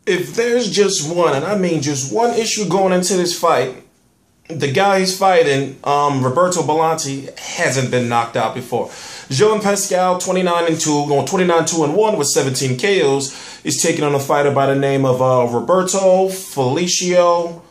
if there's just one, and I mean just one issue going into this fight, the guy he's fighting, Roberto Bolonti, hasn't been knocked out before. Jean Pascal, 29-2, going 29-2-1 with 17 KOs, is taking on a fighter by the name of Roberto Felicio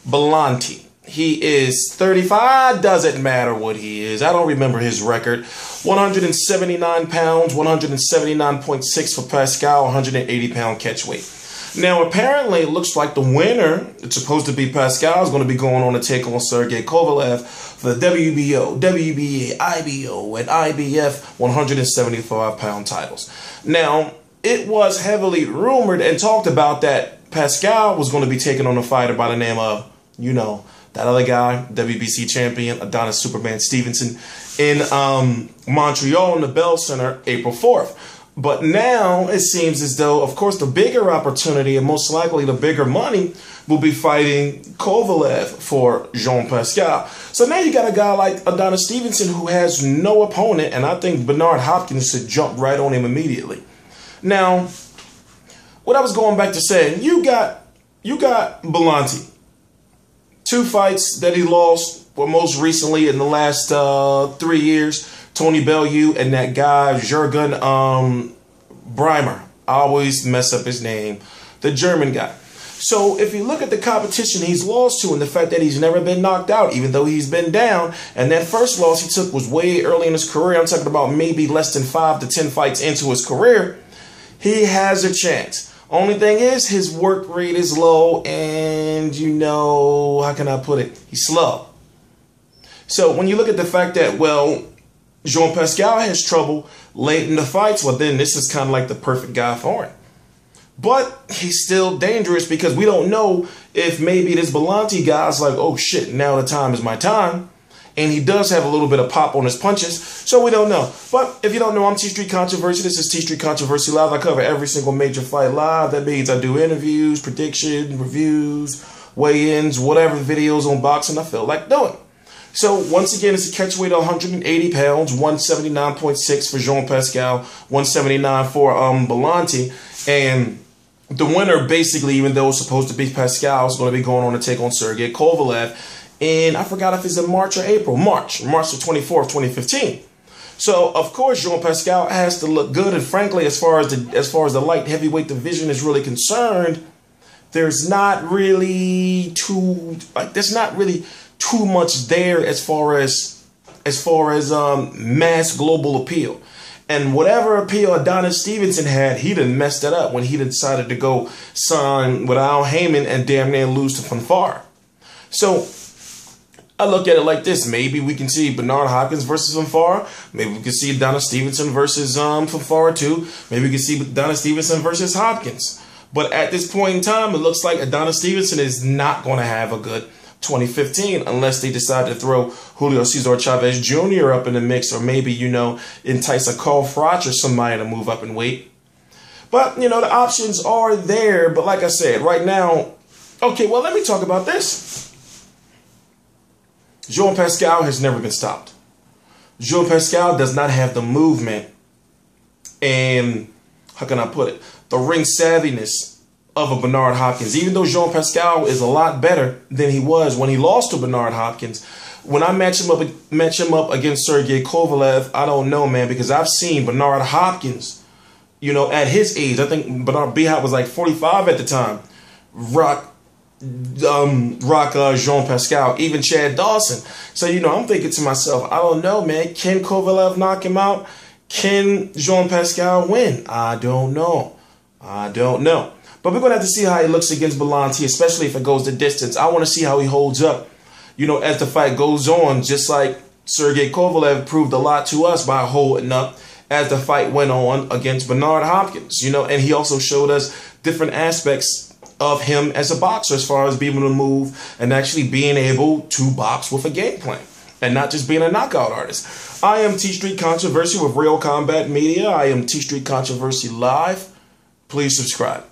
Bolonti. He is 35. Doesn't matter what he is. I don't remember his record. 179 pounds, 179.6 for Pascal, 180-pound catch weight. Now, apparently, it looks like the winner, it's supposed to be Pascal, is going to be going on to take on Sergey Kovalev for the WBO, WBA, IBO, and IBF 175-pound titles. Now, it was heavily rumored and talked about that Pascal was going to be taking on a fighter by the name of, you know, that other guy, WBC champion, Adonis Superman Stevenson, in Montreal in the Bell Center, April 4th. But now it seems as though, of course, the bigger opportunity and most likely the bigger money will be fighting Kovalev for Jean Pascal. So now you got a guy like Adonis Stevenson who has no opponent, and I think Bernard Hopkins should jump right on him immediately. Now, what I was going back to saying, you got Bolonti. 2 fights that he lost, well, most recently in the last 3 years. Tony Bellew and that guy, Jürgen Breimer. I always mess up his name. The German guy. So if you look at the competition he's lost to and the fact that he's never been knocked out, even though he's been down, and that first loss he took was way early in his career. I'm talking about maybe less than 5 to 10 fights into his career. He has a chance. Only thing is his work rate is low and, you know, how can I put it? He's slow. So when you look at the fact that, well, Jean Pascal has trouble late in the fights, well, then this is kind of like the perfect guy for him. But he's still dangerous because we don't know if maybe this Bolonti guy's like, oh shit, now the time is my time. And he does have a little bit of pop on his punches, so we don't know. But if you don't know, I'm T Street Controversy. This is T Street Controversy Live. I cover every single major fight live. That means I do interviews, predictions, reviews, weigh-ins, whatever videos on boxing I feel like doing. So, once again, it's a catchweight of 180 pounds, 179.6 for Jean Pascal, 179 for Bolonti. And the winner, basically, even though it's supposed to be Pascal, is going to be going on to take on Sergey Kovalev. And I forgot if it's in March or April. March the 24th, 2015. So, of course, Jean Pascal has to look good. And frankly, as far as the light heavyweight division is really concerned, there's not really too much there as far as mass global appeal. And whatever appeal Adonis Stevenson had, he done messed it up when he decided to go sign with Al Heyman and damn near lose to Fanfare. So I look at it like this. Maybe we can see Bernard Hopkins versus Fanfare. Maybe we can see Adonis Stevenson versus Fanfare too. Maybe we can see Adonis Stevenson versus Hopkins. But at this point in time, it looks like Adonis Stevenson is not going to have a good 2015 unless they decide to throw Julio Cesar Chavez Jr. up in the mix, or maybe, you know, entice a Carl Froch or somebody to move up in weight. But, you know, the options are there. But like I said, right now, okay, well, let me talk about this. Jean Pascal has never been stopped. Jean Pascal does not have the movement and, how can I put it, the ring savviness of a Bernard Hopkins. Even though Jean Pascal is a lot better than he was when he lost to Bernard Hopkins, when I match him up against Sergey Kovalev, I don't know, man, because I've seen Bernard Hopkins, you know, at his age. I think Bernard B-Hop was like 45 at the time. Rock Jean Pascal, even Chad Dawson. So, you know, I'm thinking to myself, I don't know, man. Can Kovalev knock him out? Can Jean Pascal win? I don't know. But we're going to have to see how he looks against Bolonti, especially if it goes the distance. I want to see how he holds up, you know, as the fight goes on, just like Sergey Kovalev proved a lot to us by holding up as the fight went on against Bernard Hopkins, you know, and he also showed us different aspects of him as a boxer as far as being able to move and actually being able to box with a game plan and not just being a knockout artist. I am T Street Controversy with Real Combat Media. I am T Street Controversy Live. Please subscribe.